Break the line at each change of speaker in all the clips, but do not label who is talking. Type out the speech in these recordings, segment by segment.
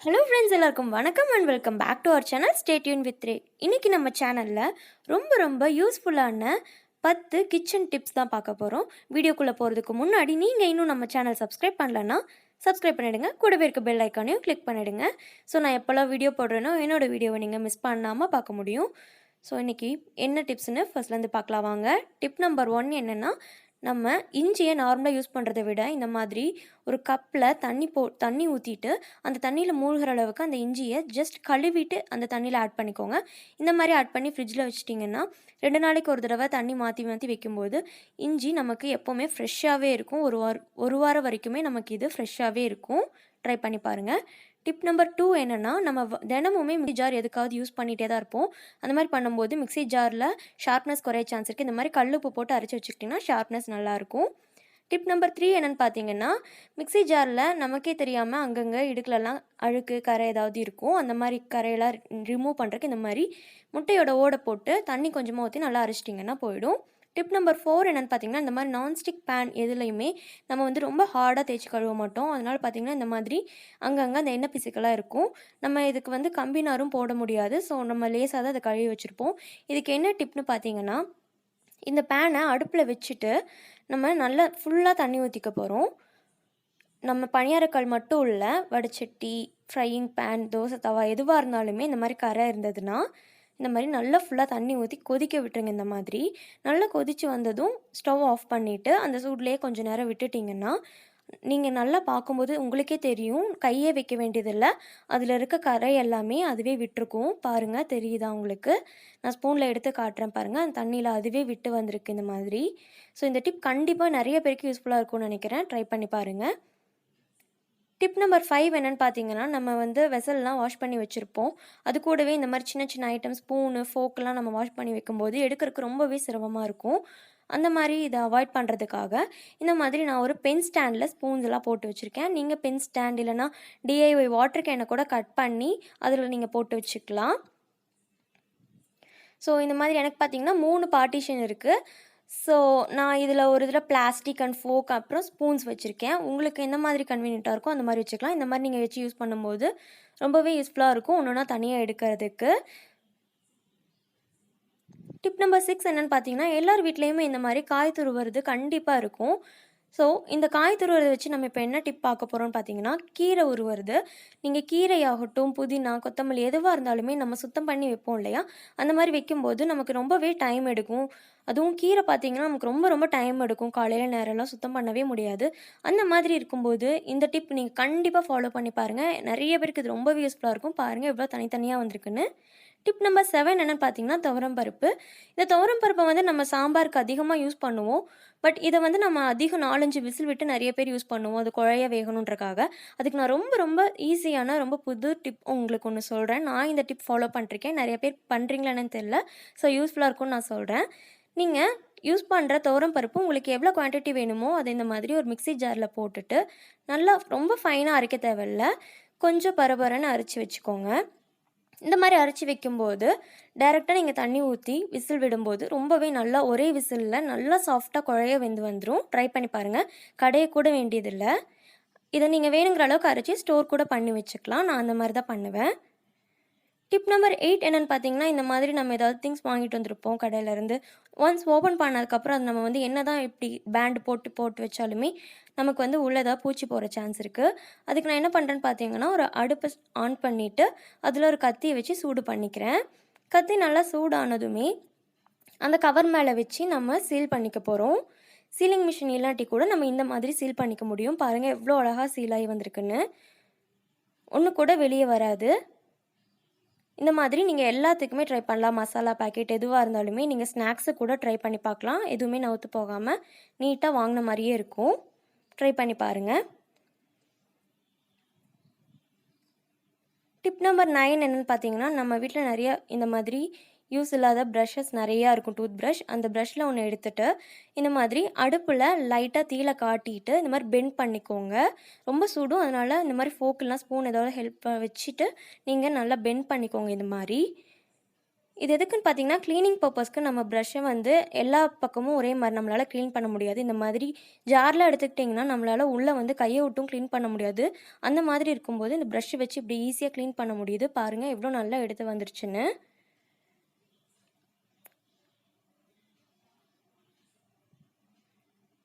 Hello friends, எல்லாருக்கும் வணக்கம் and welcome back to our channel. Stay tuned with Ray. இன்றைக்கி நம்ம சேனலில் ரொம்ப யூஸ்ஃபுல்லான 10 கிச்சன் டிப்ஸ் தான் பார்க்க போகிறோம். வீடியோக்குள்ளே போகிறதுக்கு முன்னாடி நீங்கள் இன்னும் நம்ம சேனல் சப்ஸ்கிரைப் பண்ணலன்னா சப்ஸ்கிரைப் பண்ணிவிடுங்க. கூடவே இருக்க பெல் ஐக்கானையும் கிளிக் பண்ணிவிடுங்க. ஸோ நான் எப்போல்லாம் வீடியோ போடுறேனோ என்னோடய வீடியோவை நீங்கள் மிஸ் பண்ணாமல் பார்க்க முடியும். ஸோ இன்றைக்கி என்ன டிப்ஸ்னு ஃபர்ஸ்ட்லேருந்து பார்க்கலாம் வாங்க. டிப் நம்பர் 1 என்னென்னா, நம்ம இஞ்சியை நார்மலாக யூஸ் பண்ணுறதை விட இந்த மாதிரி ஒரு கப்பில் தண்ணி ஊற்றிட்டு அந்த தண்ணியில் மூழ்கிற அளவுக்கு அந்த இஞ்சியை ஜஸ்ட் கழுவிட்டு அந்த தண்ணியில் ஆட் பண்ணிக்கோங்க. இந்த மாதிரி ஆட் பண்ணி ஃப்ரிட்ஜில் வச்சிட்டிங்கன்னா 2 நாளைக்கு ஒரு தடவை தண்ணி மாற்றி மாற்றி வைக்கும்போது இஞ்சி நமக்கு எப்போவுமே ஃப்ரெஷ்ஷாகவே இருக்கும். ஒரு வாரம் வரைக்குமே நமக்கு இது ஃப்ரெஷ்ஷாகவே இருக்கும். ட்ரை பண்ணி பாருங்கள். டிப் நம்பர் 2 என்னென்னா, நம்ம தினமுமே மிக்ஸி ஜார் எதுக்காவது யூஸ் பண்ணிகிட்டே தான் இருப்போம். அந்த மாதிரி பண்ணும்போது மிக்ஸி ஜாரில் ஷார்ப்னஸ் குறைய சான்ஸ் இருக்குது. இந்த மாதிரி கல்லுப்பு போட்டு அரைச்சி வச்சுக்கிட்டிங்கன்னா ஷார்ப்னஸ் நல்லாயிருக்கும். டிப் நம்பர் 3 என்னென்னு பார்த்தீங்கன்னா, மிக்ஸி ஜாரில் நமக்கே தெரியாமல் அங்கங்கே இடுக்குலலாம் அழுக்கு கரை ஏதாவது இருக்கும். அந்த மாதிரி கரையெல்லாம் ரிமூவ் பண்ணுறதுக்கு இந்த மாதிரி முட்டையோட ஓடை போட்டு தண்ணி கொஞ்சமாக ஊற்றி நல்லா அரைச்சிட்டிங்கன்னா போயிடும். டிப் நம்பர் 4 என்னென்னு பார்த்தீங்கன்னா, இந்த மாதிரி நான்ஸ்டிக் பேன் எதுலேயுமே நம்ம ரொம்ப ஹார்டாக தேய்ச்சி கழுவ மாட்டோம். அதனால் பார்த்திங்கன்னா இந்த மாதிரி அங்கங்கே அந்த எண்ணெய் பிசுக்கெல்லாம் இருக்கும். நம்ம இதுக்கு கம்பி நாரும் போட முடியாது. ஸோ நம்ம லேசாக தான் அதை கழுவி வச்சுருப்போம். இதுக்கு என்ன டிப்னு பார்த்தீங்கன்னா, இந்த பேனை அடுப்பில் வச்சுட்டு நம்ம நல்லா ஃபுல்லாக தண்ணி ஊற்றிக்க போகிறோம். நம்ம பணியாரக்கல் மட்டும் இல்லை, வடைச்சட்டி, ஃப்ரையிங் பேன், தோசை தவா எதுவாக இருந்தாலுமே இந்த மாதிரி கரை இருந்ததுன்னா இந்த மாதிரி நல்லா ஃபுல்லாக தண்ணி ஊற்றி கொதிக்க விட்டுருங்க. இந்த மாதிரி நல்லா கொதித்து வந்ததும் ஸ்டவ் ஆஃப் பண்ணிவிட்டு அந்த சூட்லேயே கொஞ்சம் நேரம் விட்டுட்டிங்கன்னா நீங்கள் நல்லா பார்க்கும்போது உங்களுக்கே தெரியும். கையே வைக்க வேண்டியதில்லை, அதில் இருக்க கரை எல்லாமே அதுவே விட்டுருக்கும். பாருங்கள், தெரியுதா உங்களுக்கு? நான் ஸ்பூனில் எடுத்து காட்டுறேன் பாருங்கள். அந்த தண்ணியில் அதுவே விட்டு வந்திருக்கு இந்த மாதிரி. ஸோ இந்த டிப் கண்டிப்பாக நிறைய பேருக்கு யூஸ்ஃபுல்லாக இருக்கும்னு நினைக்கிறேன். ட்ரை பண்ணி பாருங்கள். டிப் நம்பர் 5 என்னென்னு பார்த்தீங்கன்னா, நம்ம வெசல்லாம் வாஷ் பண்ணி வச்சுருப்போம். அது கூடவே இந்த மாதிரி சின்ன சின்ன ஐட்டம் ஸ்பூனு, ஃபோக்கெலாம் நம்ம வாஷ் பண்ணி வைக்கும்போது எடுக்கிறதுக்கு ரொம்பவே சிரமமாக இருக்கும். அந்த மாதிரி இதை அவாய்ட் பண்ணுறதுக்காக இந்த மாதிரி நான் ஒரு பென் ஸ்டாண்டில் ஸ்பூன்ஸ் எல்லாம் போட்டு வச்சுருக்கேன். நீங்கள் பென் ஸ்டாண்ட் இல்லைனா டிஐஒய் வாட்டர் கேனை கூட கட் பண்ணி அதில் நீங்கள் போட்டு வச்சுக்கலாம். ஸோ இந்த மாதிரி எனக்கு பார்த்திங்கன்னா 3 பார்ட்டிஷன் இருக்குது. ஸோ நான் இதில் ஒரு இதில் பிளாஸ்டிக் அண்ட் ஃபோக் அப்புறம் ஸ்பூன்ஸ் வச்சுருக்கேன். உங்களுக்கு எந்த மாதிரி கன்வீனியண்ட்டாக இருக்கோ அந்த மாதிரி வச்சுக்கலாம். இந்த மாதிரி நீங்கள் வச்சு யூஸ் பண்ணும்போது ரொம்பவே யூஸ்ஃபுல்லாக இருக்கும் ஒன்றுனா தனியாக எடுக்கிறதுக்கு. டிப் நம்பர் 6 என்னென்னு பார்த்தீங்கன்னா, எல்லார் வீட்லேயுமே இந்த மாதிரி காய் துருவுறது கண்டிப்பாக இருக்கும். ஸோ இந்த காய் துருவுறதை வச்சு நம்ம இப்போ என்ன டிப் பார்க்க போகிறோம்னு பார்த்தீங்கன்னா, கீரை உருவுறது. நீங்கள் கீரையாகட்டும், புதினா, கொத்தமல்லி எதுவாக இருந்தாலுமே நம்ம சுத்தம் பண்ணி வைப்போம் இல்லையா? அந்த மாதிரி வைக்கும்போது நமக்கு ரொம்பவே டைம் எடுக்கும். அதுவும் கீரை பார்த்தீங்கன்னா நமக்கு ரொம்ப டைம் எடுக்கும். காலையில் நேரம்லாம் சுத்தம் பண்ணவே முடியாது. அந்த மாதிரி இருக்கும்போது இந்த டிப் நீங்கள் கண்டிப்பாக ஃபாலோ பண்ணி பாருங்கள். நிறைய பேருக்கு இது ரொம்பவே யூஸ்ஃபுல்லாக இருக்கும். பாருங்கள் எவ்வளோ தனித்தனியாக வந்திருக்குன்னு. டிப் நம்பர் 7 என்னென்னு பார்த்தீங்கன்னா, துவரம் பருப்பு. இந்த துவரம் பருப்பை நம்ம சாம்பாருக்கு அதிகமாக யூஸ் பண்ணுவோம். பட் இதை நம்ம அதிகம் 4-5 விசில் விட்டு நிறைய பேர் யூஸ் பண்ணுவோம். அது குழைய வேகணுன்றக்காக. அதுக்கு நான் ரொம்ப ஈஸியான ரொம்ப புது டிப் உங்களுக்கு ஒன்று சொல்கிறேன். நான் இந்த டிப் ஃபாலோ பண்ணிருக்கேன். நிறைய பேர் பண்ணுறீங்களான்னு தெரில. ஸோ யூஸ்ஃபுல்லாக இருக்கும்னு நான் சொல்கிறேன். நீங்கள் யூஸ் பண்ணுற துவரம் பருப்பு உங்களுக்கு எவ்வளோ குவான்டிட்டி வேணுமோ அதை இந்த மாதிரி ஒரு மிக்ஸி ஜாரில் போட்டுட்டு நல்லா ரொம்ப ஃபைனாக அரைக்க தேவையில்ல, கொஞ்சம் பரபரன்னு அரைச்சி வச்சுக்கோங்க. இந்த மாதிரி அரைச்சி வைக்கும்போது டைரெக்டாக நீங்கள் தண்ணி ஊற்றி விசில் விடும்போது ரொம்பவே நல்லா ஒரே விசிலில் நல்லா சாஃப்டாக குழைய வெந்து வந்துடும். ட்ரை பண்ணி பாருங்கள். கடைய கூட வேண்டியதில்லை. இதை நீங்கள் வேணுங்கிற அளவுக்கு அரைச்சி ஸ்டோர் கூட பண்ணி வச்சுக்கலாம். நான் அந்த மாதிரி தான் பண்ணுவேன். டிப் நம்பர் 8 என்னென்னு பார்த்தீங்கன்னா, இந்த மாதிரி நம்ம ஏதாவது திங்ஸ் வாங்கிட்டு வந்திருப்போம் கடையிலேருந்து. ஒன்ஸ் ஓப்பன் பண்ணதுக்கப்புறம் அது நம்ம என்ன தான் இப்படி பேண்டு போட்டு வச்சாலுமே நமக்கு உள்ளே ஏதாவது பூச்சி போகிற சான்ஸ் இருக்குது. அதுக்கு நான் என்ன பண்ணுறேன்னு பார்த்தீங்கன்னா, ஒரு அடுப்பை ஆன் பண்ணிவிட்டு அதில் ஒரு கத்தியை வச்சு சூடு பண்ணிக்கிறேன். கத்தி நல்லா சூடானதுமே அந்த கவர் மேலே வச்சு நம்ம சீல் பண்ணிக்க போகிறோம். சீலிங் மிஷின் இல்லாட்டி கூட நம்ம இந்த மாதிரி சீல் பண்ணிக்க முடியும். பாருங்கள் எவ்வளோ அழகாக சீலாகி வந்திருக்குன்னு. ஒன்று கூட வெளியே வராது. இந்த மாதிரி நீங்கள் எல்லாத்துக்குமே ட்ரை பண்ணலாம். மசாலா பேக்கெட் எதுவாக இருந்தாலுமே நீங்கள் ஸ்நாக்ஸு கூட ட்ரை பண்ணி பார்க்கலாம். எதுவுமே நவுத்து போகாமல் நீட்டாக வாங்கின மாதிரியே இருக்கும். ட்ரை பண்ணி பாருங்கள். டிப் நம்பர் 9 என்னென்னு பார்த்தீங்கன்னா, நம்ம வீட்டில் நிறைய இந்த மாதிரி யூஸ் இல்லாத ப்ரஷஸ் நிறையா இருக்கும். Tooth brush. அந்த ப்ரஷ்ஷில் ஒன்று எடுத்துகிட்டு இந்த மாதிரி அடுப்பில் லைட்டாக தீயில காட்டிட்டு இந்த மாதிரி பெண்ட் பண்ணிக்கோங்க. ரொம்ப சூடும், அதனால் இந்த மாதிரி ஃபோக்கெல்லாம் ஸ்பூன் ஏதாவது ஹெல்ப் வச்சுட்டு நீங்கள் நல்லா பெண்ட் பண்ணிக்கோங்க. இந்த மாதிரி இது எதுக்குன்னு பார்த்தீங்கன்னா, கிளீனிங் பர்ப்பஸ்க்கு நம்ம ப்ரஷ்ஷை வந்து எல்லா பக்கமும் ஒரே மாரி நம்மளால க்ளீன் பண்ண முடியாது. இந்த மாதிரி ஜார்ல எடுத்துக்கிட்டிங்கன்னா, நம்மளால உள்ள வந்து கைய விட்டும் க்ளீன் பண்ண முடியாது. அந்த மாதிரி இருக்கும்போது, இந்த ப்ரஷ் வச்சு இப்படி ஈஸியா க்ளீன் பண்ண முடியுது. பாருங்க எவ்வளோ நல்லா எடுத்து வந்துருச்சுன்னு.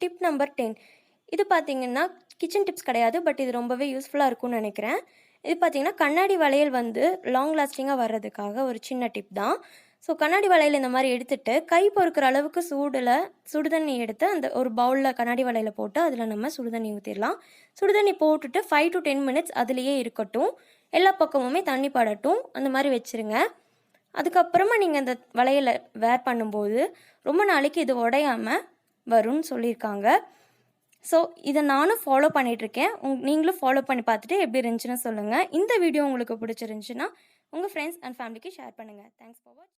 Tip number 10. இது பார்த்தீங்கன்னா, கிச்சன் டிப்ஸ் கிடையாது. பட் இது ரொம்பவே யூஸ்ஃபுல்லா இருக்கும்னு நெனைக்கிறேன். இது பார்த்தீங்கன்னா, கண்ணாடி வளையல் வந்து லாங் லாஸ்டிங்கா வர்றதுக்காக ஒரு சின்ன டிப் தான். ஸோ கண்ணாடி வளையல் இந்த மாரி எடுத்துட்டு, கை பொறுக்கிற அளவுக்கு சுடு தண்ணி எடுத்து அந்த ஒரு பவுல்ல கண்ணாடி வளையல போட்டு, அதில நம்ம சுடு தண்ணி ஊத்திரலாம். சுடு தண்ணி போட்டுட்டு 5 to 10 மினிட்ஸ் அதிலேயே இருக்கட்டும். எல்லா பக்கமுமே தண்ணி படட்டும். அந்த மாரி வச்சுருங்க. அதுக்கப்புறமா நீங்க அந்த வளையல வேர் பண்ணும்போது, ரொம்ப நாளைக்கு இது உடையாம வரும்னு சொல்லியிருக்காங்க. ஸோ இத நானும் ஃபாலோ பண்ணிட்டுருக்கேன். நீங்களும் ஃபாலோ பண்ணி பார்த்துட்டு எப்படி இருந்துச்சுன்னு சொல்லுங்க. இந்த வீடியோ உங்களுக்கு பிடிச்சிருந்துச்சுன்னா, உங்க ஃப்ரெண்ட்ஸ் அண்ட் ஃபேமிலிக்கு ஷேர் பண்ணுங்க. தேங்க்ஸ் ஃபார் வாட்சிங்.